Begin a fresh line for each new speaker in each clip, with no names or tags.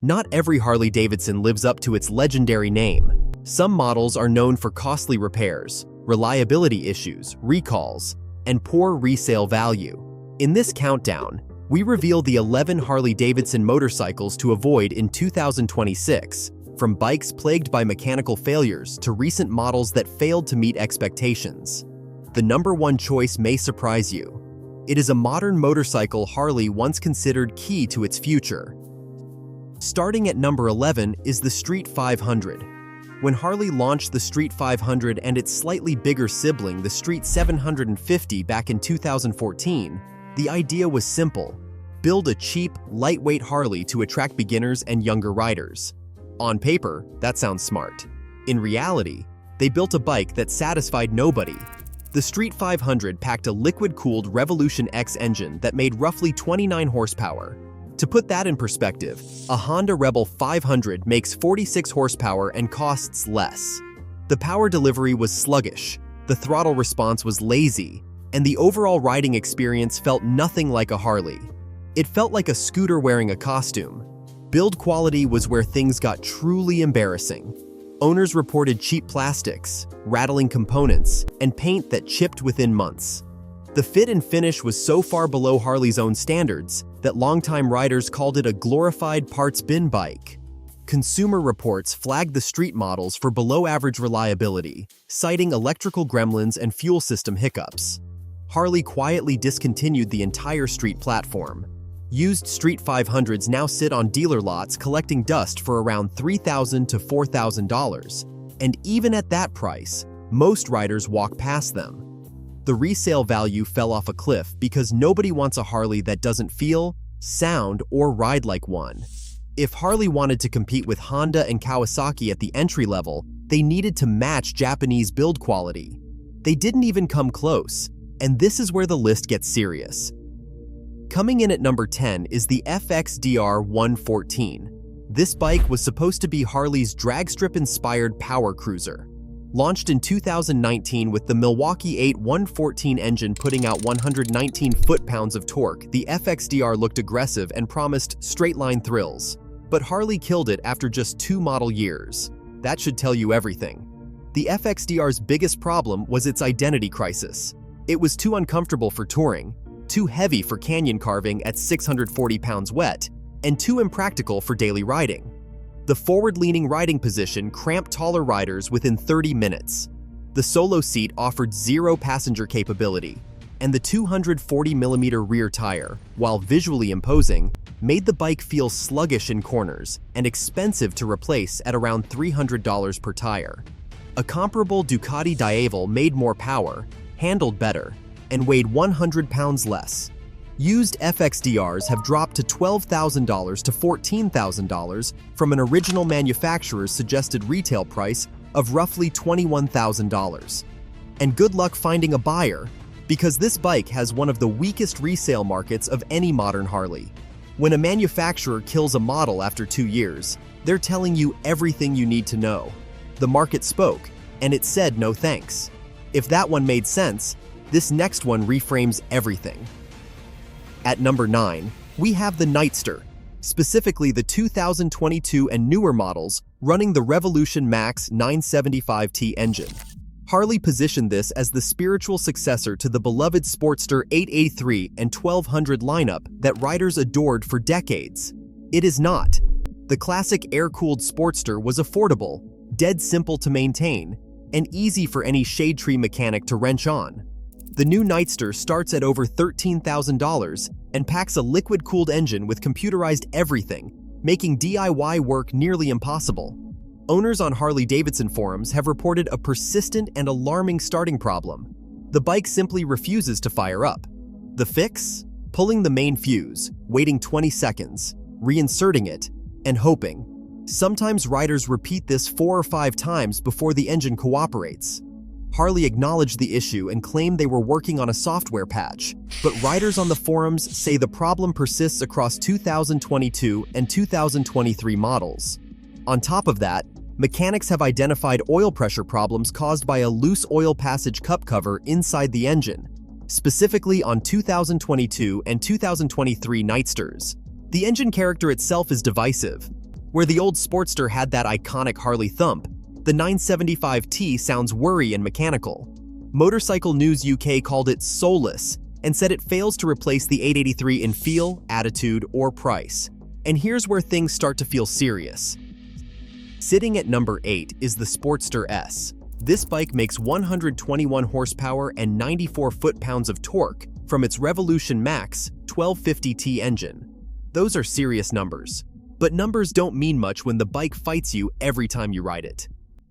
Not every Harley-Davidson lives up to its legendary name. Some models are known for costly repairs, reliability issues, recalls, and poor resale value. In this countdown, we reveal the 11 Harley-Davidson motorcycles to avoid in 2026, from bikes plagued by mechanical failures to recent models that failed to meet expectations. The number one choice may surprise you. It is a modern motorcycle Harley once considered key to its future. Starting at number 11 is the Street 500. When Harley launched the Street 500 and its slightly bigger sibling, the Street 750, back in 2014, the idea was simple: build a cheap, lightweight Harley to attract beginners and younger riders. On paper, that sounds smart. In reality, they built a bike that satisfied nobody. The Street 500 packed a liquid-cooled Revolution X engine that made roughly 29 horsepower. To put that in perspective, a Honda Rebel 500 makes 46 horsepower and costs less. The power delivery was sluggish, the throttle response was lazy, and the overall riding experience felt nothing like a Harley. It felt like a scooter wearing a costume. Build quality was where things got truly embarrassing. Owners reported cheap plastics, rattling components, and paint that chipped within months. The fit and finish was so far below Harley's own standards that longtime riders called it a glorified parts bin bike. Consumer Reports flagged the Street models for below-average reliability, citing electrical gremlins and fuel system hiccups. Harley quietly discontinued the entire Street platform. Used Street 500s now sit on dealer lots collecting dust for around $3,000 to $4,000, and even at that price, most riders walk past them. The resale value fell off a cliff because nobody wants a Harley that doesn't feel, sound, or ride like one. If Harley wanted to compete with Honda and Kawasaki at the entry level, they needed to match Japanese build quality. They didn't even come close, and this is where the list gets serious. Coming in at number 10 is the FXDR 114. This bike was supposed to be Harley's dragstrip-inspired power cruiser. Launched in 2019 with the Milwaukee 8 114 engine putting out 119 foot-pounds of torque, the FXDR looked aggressive and promised straight-line thrills. But Harley killed it after just 2 model years. That should tell you everything. The FXDR's biggest problem was its identity crisis. It was too uncomfortable for touring, too heavy for canyon carving at 640 pounds wet, and too impractical for daily riding. The forward-leaning riding position cramped taller riders within 30 minutes. The solo seat offered zero passenger capability, and the 240mm rear tire, while visually imposing, made the bike feel sluggish in corners and expensive to replace at around $300 per tire. A comparable Ducati Diavel made more power, handled better, and weighed 100 pounds less. Used FXDRs have dropped to $12,000 to $14,000 from an original manufacturer's suggested retail price of roughly $21,000. And good luck finding a buyer, because this bike has one of the weakest resale markets of any modern Harley. When a manufacturer kills a model after 2 years, they're telling you everything you need to know. The market spoke, and it said no thanks. If that one made sense, this next one reframes everything. At number 9, we have the Nightster, specifically the 2022 and newer models running the Revolution Max 975T engine. Harley positioned this as the spiritual successor to the beloved Sportster 883 and 1200 lineup that riders adored for decades. It is not. The classic air-cooled Sportster was affordable, dead simple to maintain, and easy for any shade tree mechanic to wrench on. The new Nightster starts at over $13,000 and packs a liquid-cooled engine with computerized everything, making DIY work nearly impossible. Owners on Harley-Davidson forums have reported a persistent and alarming starting problem. The bike simply refuses to fire up. The fix? Pulling the main fuse, waiting 20 seconds, reinserting it, and hoping. Sometimes riders repeat this 4 or 5 times before the engine cooperates. Harley acknowledged the issue and claimed they were working on a software patch, but riders on the forums say the problem persists across 2022 and 2023 models. On top of that, mechanics have identified oil pressure problems caused by a loose oil passage cup cover inside the engine, specifically on 2022 and 2023 Nightsters. The engine character itself is divisive. Where the old Sportster had that iconic Harley thump, the 975T sounds worry and mechanical. Motorcycle News UK called it soulless and said it fails to replace the 883 in feel, attitude, or price. And here's where things start to feel serious. Sitting at number 8 is the Sportster S. This bike makes 121 horsepower and 94 foot-pounds of torque from its Revolution Max 1250T engine. Those are serious numbers. But numbers don't mean much when the bike fights you every time you ride it.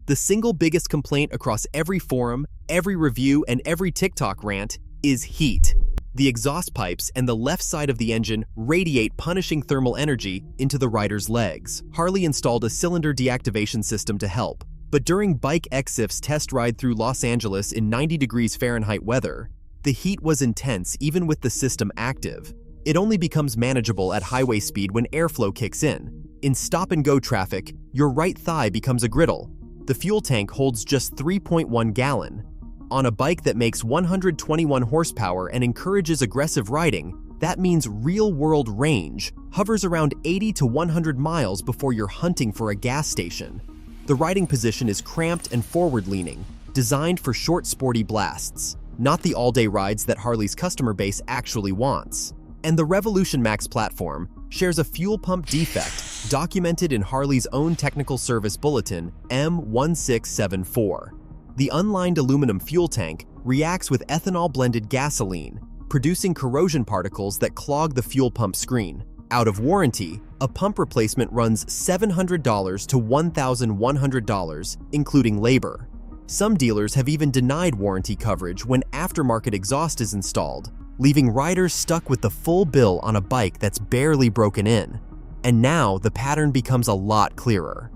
The single biggest complaint across every forum, every review, and every TikTok rant is heat. The exhaust pipes and the left side of the engine radiate punishing thermal energy into the rider's legs. Harley installed a cylinder deactivation system to help, but during Bike XIF's test ride through Los Angeles in 90 degrees Fahrenheit weather, the heat was intense even with the system active. It only becomes manageable at highway speed when airflow kicks in. In stop-and-go traffic, your right thigh becomes a griddle. The fuel tank holds just 3.1 gallon. On a bike that makes 121 horsepower and encourages aggressive riding, that means real-world range hovers around 80 to 100 miles before you're hunting for a gas station. The riding position is cramped and forward-leaning, designed for short, sporty blasts, not the all-day rides that Harley's customer base actually wants. And the Revolution Max platform shares a fuel pump defect documented in Harley's own technical service bulletin M1674. The unlined aluminum fuel tank reacts with ethanol-blended gasoline, producing corrosion particles that clog the fuel pump screen. Out of warranty, a pump replacement runs $700 to $1,100, including labor. Some dealers have even denied warranty coverage when aftermarket exhaust is installed, leaving riders stuck with the full bill on a bike that's barely broken in. And now the pattern becomes a lot clearer.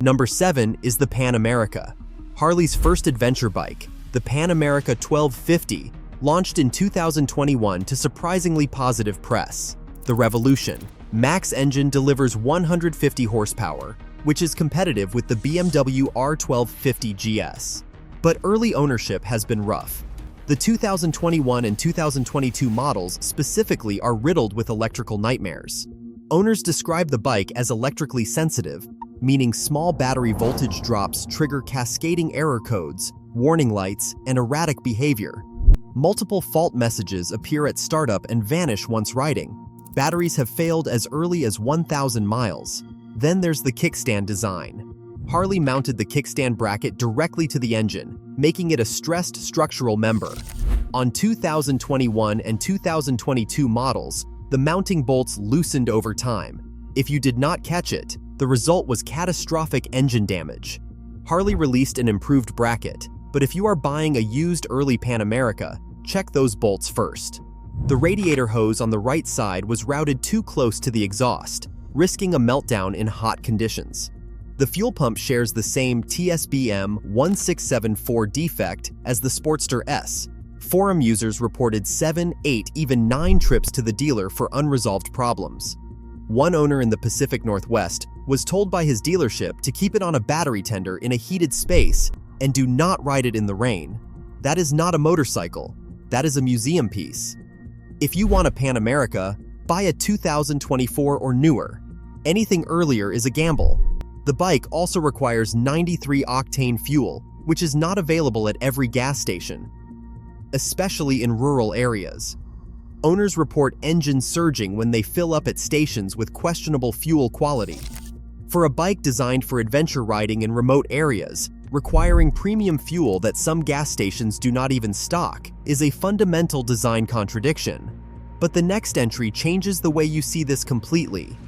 Number 7 is the Pan America. Harley's first adventure bike, the Pan America 1250, launched in 2021 to surprisingly positive press. The Revolution Max engine delivers 150 horsepower, which is competitive with the BMW R1250 GS. But early ownership has been rough. The 2021 and 2022 models specifically are riddled with electrical nightmares. Owners describe the bike as electrically sensitive, meaning small battery voltage drops trigger cascading error codes, warning lights, and erratic behavior. Multiple fault messages appear at startup and vanish once riding. Batteries have failed as early as 1,000 miles. Then there's the kickstand design. Harley mounted the kickstand bracket directly to the engine, making it a stressed structural member. On 2021 and 2022 models, the mounting bolts loosened over time. If you did not catch it, the result was catastrophic engine damage. Harley released an improved bracket, but if you are buying a used early Pan America, check those bolts first. The radiator hose on the right side was routed too close to the exhaust, risking a meltdown in hot conditions. The fuel pump shares the same TSBM 1674 defect as the Sportster S. Forum users reported 7, 8, even 9 trips to the dealer for unresolved problems. One owner in the Pacific Northwest was told by his dealership to keep it on a battery tender in a heated space and do not ride it in the rain. That is not a motorcycle. That is a museum piece. If you want a Pan America, buy a 2024 or newer. Anything earlier is a gamble. The bike also requires 93-octane fuel, which is not available at every gas station, especially in rural areas. Owners report engine surging when they fill up at stations with questionable fuel quality. For a bike designed for adventure riding in remote areas, requiring premium fuel that some gas stations do not even stock is a fundamental design contradiction. But the next entry changes the way you see this completely.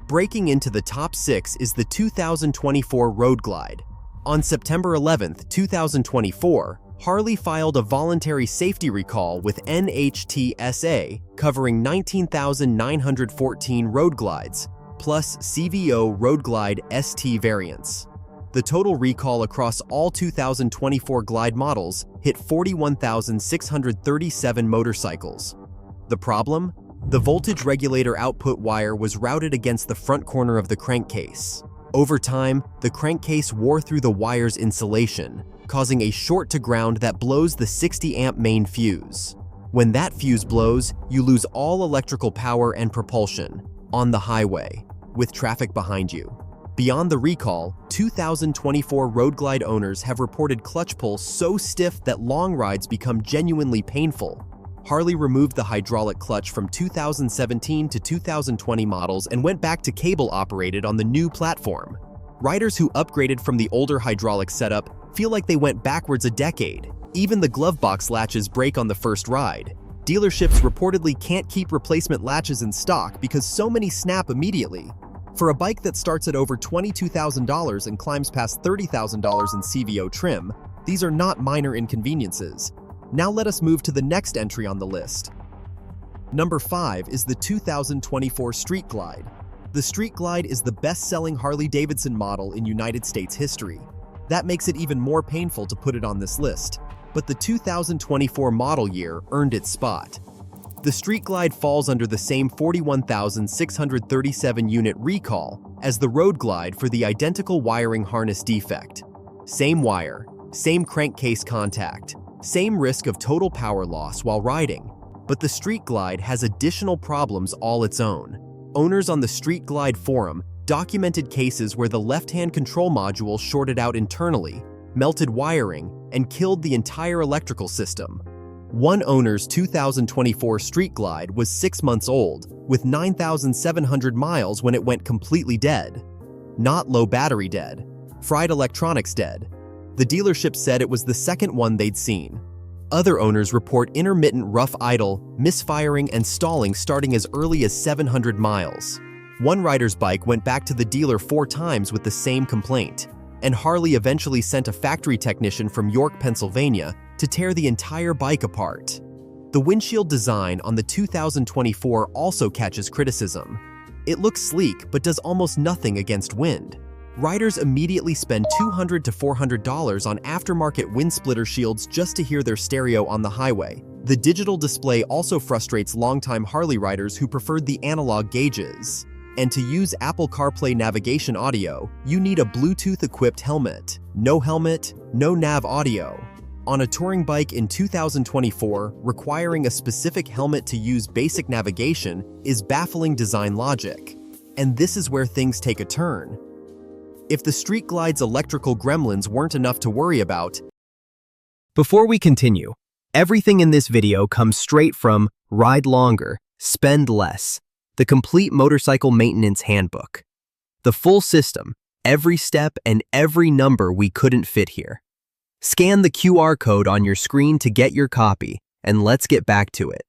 Breaking into the top 6 is the 2024 Road Glide. On September 11, 2024, Harley filed a voluntary safety recall with NHTSA covering 19,914 Road Glides, plus CVO Road Glide ST variants. The total recall across all 2024 Glide models hit 41,637 motorcycles. The problem? The voltage regulator output wire was routed against the front corner of the crankcase. Over time, the crankcase wore through the wire's insulation, causing a short to ground that blows the 60-amp main fuse. When that fuse blows, you lose all electrical power and propulsion on the highway. with traffic behind you. Beyond the recall, 2024 Road Glide owners have reported clutch pull so stiff that long rides become genuinely painful. Harley removed the hydraulic clutch from 2017 to 2020 models and went back to cable-operated on the new platform. Riders who upgraded from the older hydraulic setup feel like they went backwards a decade. Even the glove box latches break on the first ride. Dealerships reportedly can't keep replacement latches in stock because so many snap immediately. For a bike that starts at over $22,000 and climbs past $30,000 in CVO trim, these are not minor inconveniences. Now let us move to the next entry on the list. Number 5 is the 2024 Street Glide. The Street Glide is the best-selling Harley-Davidson model in United States history. That makes it even more painful to put it on this list. But the 2024 model year earned its spot. The Street Glide falls under the same 41,637 unit recall as the Road Glide for the identical wiring harness defect. Same wire, same crankcase contact, same risk of total power loss while riding. But the Street Glide has additional problems all its own. Owners on the Street Glide forum documented cases where the left-hand control module shorted out internally, melted wiring, and killed the entire electrical system. One owner's 2024 Street Glide was 6 months old, with 9,700 miles when it went completely dead. Not low battery dead, fried electronics dead. The dealership said it was the second one they'd seen. Other owners report intermittent rough idle, misfiring, and stalling starting as early as 700 miles. One rider's bike went back to the dealer 4 times with the same complaint, and Harley eventually sent a factory technician from York, Pennsylvania, to tear the entire bike apart. The windshield design on the 2024 also catches criticism. It looks sleek but does almost nothing against wind. Riders immediately spend $200 to $400 on aftermarket wind splitter shields just to hear their stereo on the highway. The digital display also frustrates longtime Harley riders who preferred the analog gauges. And to use Apple CarPlay navigation audio, you need a Bluetooth-equipped helmet. No helmet, no nav audio. On a touring bike in 2024, requiring a specific helmet to use basic navigation is baffling design logic. And this is where things take a turn. If the Street Glide's electrical gremlins weren't enough to worry about.
Before we continue, everything in this video comes straight from Ride Longer, Spend Less, the complete motorcycle maintenance handbook. The full system, every step and every number we couldn't fit here. Scan the QR code on your screen to get your copy, and let's get back to it.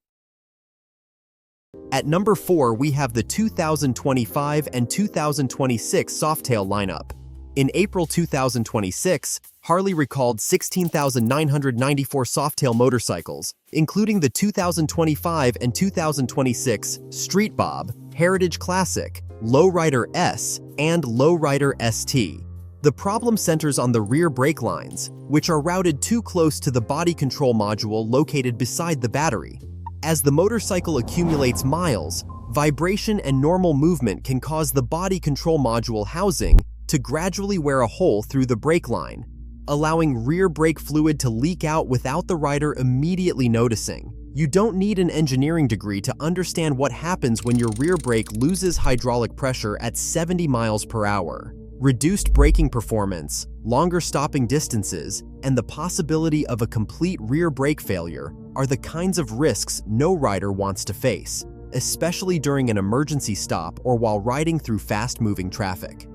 At number 4, we have the 2025 and 2026 Softail lineup. In April 2026, Harley recalled 16,994 Softail motorcycles, including the 2025 and 2026 Street Bob, Heritage Classic, Lowrider S, and Lowrider ST. The problem centers on the rear brake lines, which are routed too close to the body control module located beside the battery. As the motorcycle accumulates miles, vibration and normal movement can cause the body control module housing to gradually wear a hole through the brake line, allowing rear brake fluid to leak out without the rider immediately noticing. You don't need an engineering degree to understand what happens when your rear brake loses hydraulic pressure at 70 miles per hour. Reduced braking performance, longer stopping distances, and the possibility of a complete rear brake failure are the kinds of risks no rider wants to face, especially during an emergency stop or while riding through fast-moving traffic.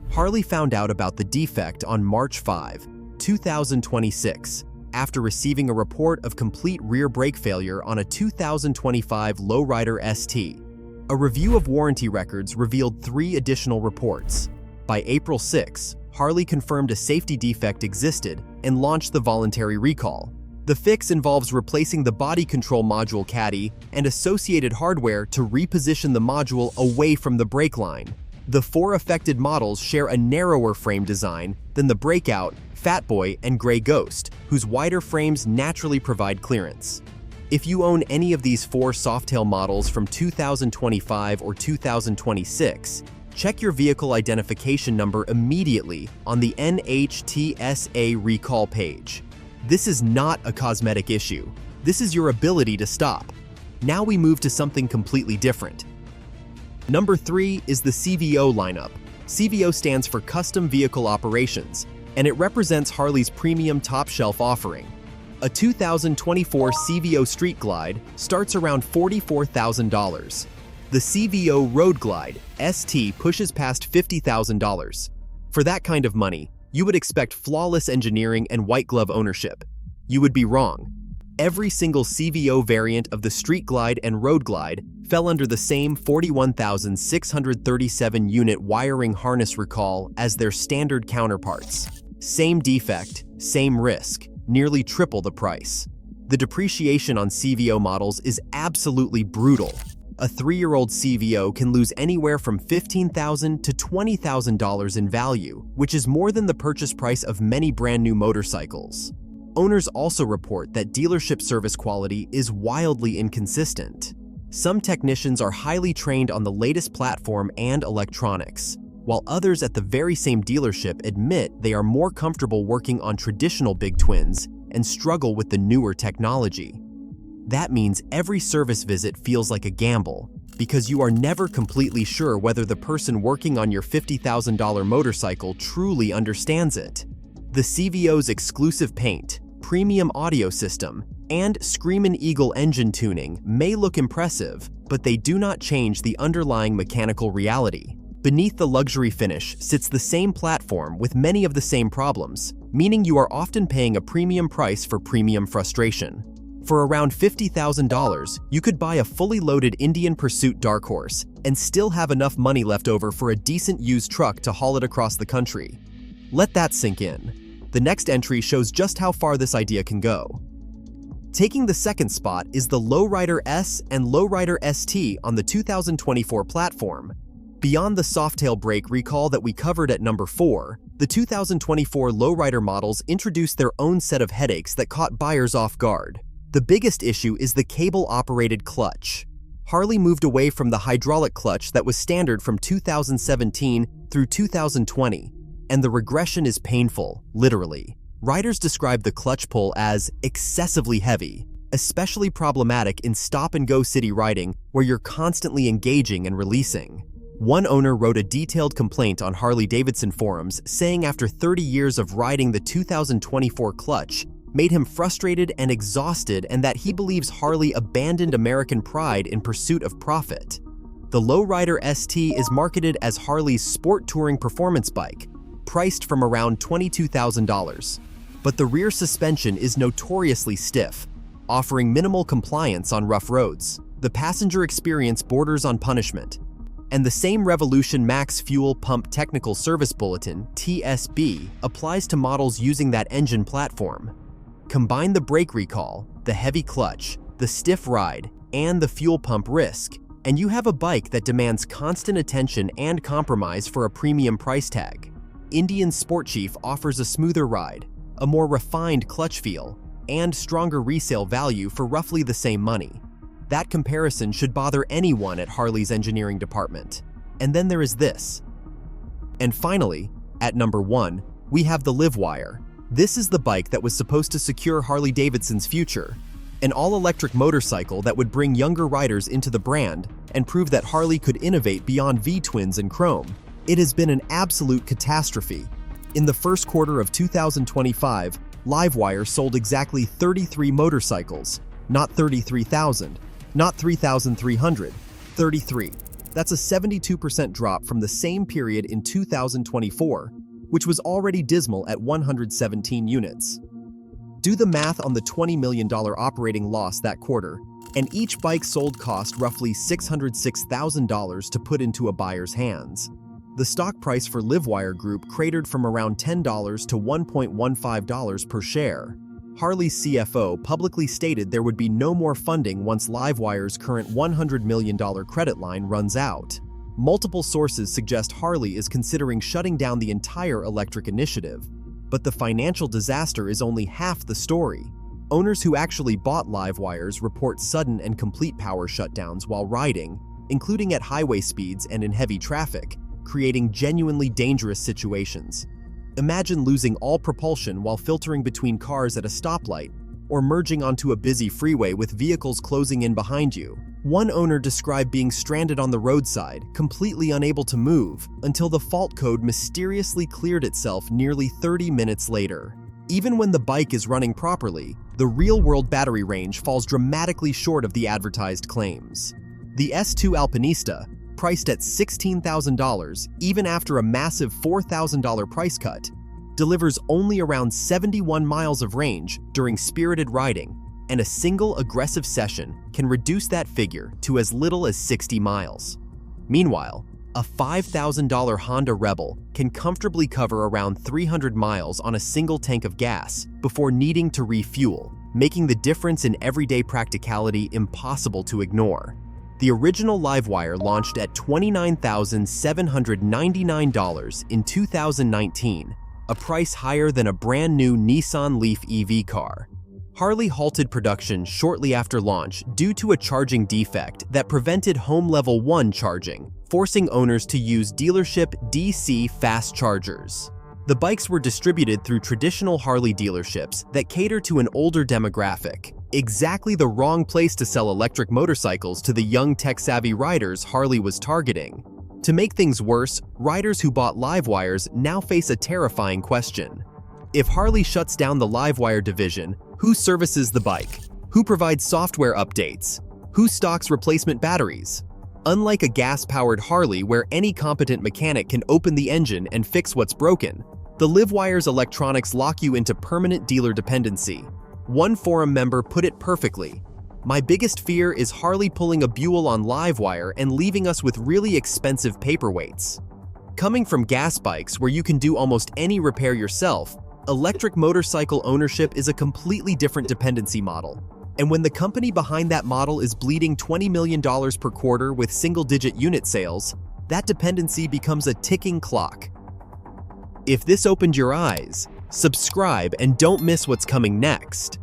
Harley found out about the defect on March 5, 2026, after receiving a report of complete rear brake failure on a 2025 Lowrider ST. A review of warranty records revealed 3 additional reports. By April 6, Harley confirmed a safety defect existed and launched the voluntary recall. The fix involves replacing the body control module caddy and associated hardware to reposition the module away from the brake line. The 4 affected models share a narrower frame design than the Breakout, Fatboy, and Grey Ghost, whose wider frames naturally provide clearance. If you own any of these 4 Softail models from 2025 or 2026, check your vehicle identification number immediately on the NHTSA recall page. This is not a cosmetic issue. This is your ability to stop. Now we move to something completely different. Number 3 is the CVO lineup. CVO stands for Custom Vehicle Operations, and it represents Harley's premium top-shelf offering. A 2024 CVO Street Glide starts around $44,000. The CVO Road Glide ST pushes past $50,000. For that kind of money, you would expect flawless engineering and white-glove ownership. You would be wrong. Every single CVO variant of the Street Glide and Road Glide fell under the same 41,637 unit wiring harness recall as their standard counterparts. Same defect, same risk, nearly triple the price. The depreciation on CVO models is absolutely brutal. A 3-year-old CVO can lose anywhere from $15,000 to $20,000 in value, which is more than the purchase price of many brand new motorcycles. Owners also report that dealership service quality is wildly inconsistent. Some technicians are highly trained on the latest platform and electronics, while others at the very same dealership admit they are more comfortable working on traditional big twins and struggle with the newer technology. That means every service visit feels like a gamble, because you are never completely sure whether the person working on your $50,000 motorcycle truly understands it. The CVO's exclusive paint, premium audio system, and Screamin' Eagle engine tuning may look impressive, but they do not change the underlying mechanical reality. Beneath the luxury finish sits the same platform with many of the same problems, meaning you are often paying a premium price for premium frustration. For around $50,000, you could buy a fully loaded Indian Pursuit Dark Horse and still have enough money left over for a decent used truck to haul it across the country. Let that sink in. The next entry shows just how far this idea can go. Taking the second spot is the Lowrider S and Lowrider ST on the 2024 platform. Beyond the Softail brake recall that we covered at number 4, the 2024 Lowrider models introduced their own set of headaches that caught buyers off guard. The biggest issue is the cable-operated clutch. Harley moved away from the hydraulic clutch that was standard from 2017 through 2020. And the regression is painful, literally. Riders describe the clutch pull as excessively heavy, especially problematic in stop-and-go city riding where you're constantly engaging and releasing. One owner wrote a detailed complaint on Harley-Davidson forums saying after 30 years of riding the 2024 clutch made him frustrated and exhausted, and that he believes Harley abandoned American pride in pursuit of profit. The Lowrider ST is marketed as Harley's sport touring performance bike, priced from around $22,000. But the rear suspension is notoriously stiff, offering minimal compliance on rough roads. The passenger experience borders on punishment. And the same Revolution Max Fuel Pump Technical Service Bulletin, TSB, applies to models using that engine platform. Combine the brake recall, the heavy clutch, the stiff ride, and the fuel pump risk, and you have a bike that demands constant attention and compromise for a premium price tag. Indian Sport Chief offers a smoother ride, a more refined clutch feel, and stronger resale value for roughly the same money. That comparison should bother anyone at Harley's engineering department. And then there is this. And finally, at number 1, we have the LiveWire. This is the bike that was supposed to secure Harley-Davidson's future. An all-electric motorcycle that would bring younger riders into the brand and prove that Harley could innovate beyond V-twins and chrome. It has been an absolute catastrophe. In the first quarter of 2025, LiveWire sold exactly 33 motorcycles, not 33,000, not 3,300, 33. That's a 72% drop from the same period in 2024, which was already dismal at 117 units. Do the math on the $20 million operating loss that quarter, and each bike sold cost roughly $606,000 to put into a buyer's hands. The stock price for LiveWire Group cratered from around $10 to $1.15 per share. Harley's CFO publicly stated there would be no more funding once LiveWire's current $100 million credit line runs out. Multiple sources suggest Harley is considering shutting down the entire electric initiative. But the financial disaster is only half the story. Owners who actually bought LiveWires report sudden and complete power shutdowns while riding, including at highway speeds and in heavy traffic, creating genuinely dangerous situations. Imagine losing all propulsion while filtering between cars at a stoplight, or merging onto a busy freeway with vehicles closing in behind you. One owner described being stranded on the roadside, completely unable to move, until the fault code mysteriously cleared itself nearly 30 minutes later. Even when the bike is running properly, the real-world battery range falls dramatically short of the advertised claims. The S2 Alpinista, priced at $16,000 even after a massive $4,000 price cut, delivers only around 71 miles of range during spirited riding, and a single aggressive session can reduce that figure to as little as 60 miles. Meanwhile, a $5,000 Honda Rebel can comfortably cover around 300 miles on a single tank of gas before needing to refuel, making the difference in everyday practicality impossible to ignore. The original LiveWire launched at $29,799 in 2019, a price higher than a brand new Nissan Leaf EV car. Harley halted production shortly after launch due to a charging defect that prevented home level 1 charging, forcing owners to use dealership DC fast chargers. The bikes were distributed through traditional Harley dealerships that cater to an older demographic, exactly the wrong place to sell electric motorcycles to the young tech-savvy riders Harley was targeting. To make things worse, riders who bought LiveWires now face a terrifying question. If Harley shuts down the LiveWire division, who services the bike? Who provides software updates? Who stocks replacement batteries? Unlike a gas-powered Harley where any competent mechanic can open the engine and fix what's broken, the LiveWire's electronics lock you into permanent dealer dependency. One forum member put it perfectly: "My biggest fear is Harley pulling a Buell on LiveWire and leaving us with really expensive paperweights." Coming from gas bikes where you can do almost any repair yourself, electric motorcycle ownership is a completely different dependency model. And when the company behind that model is bleeding $20 million per quarter with single-digit unit sales, that dependency becomes a ticking clock. If this opened your eyes, subscribe and don't miss what's coming next.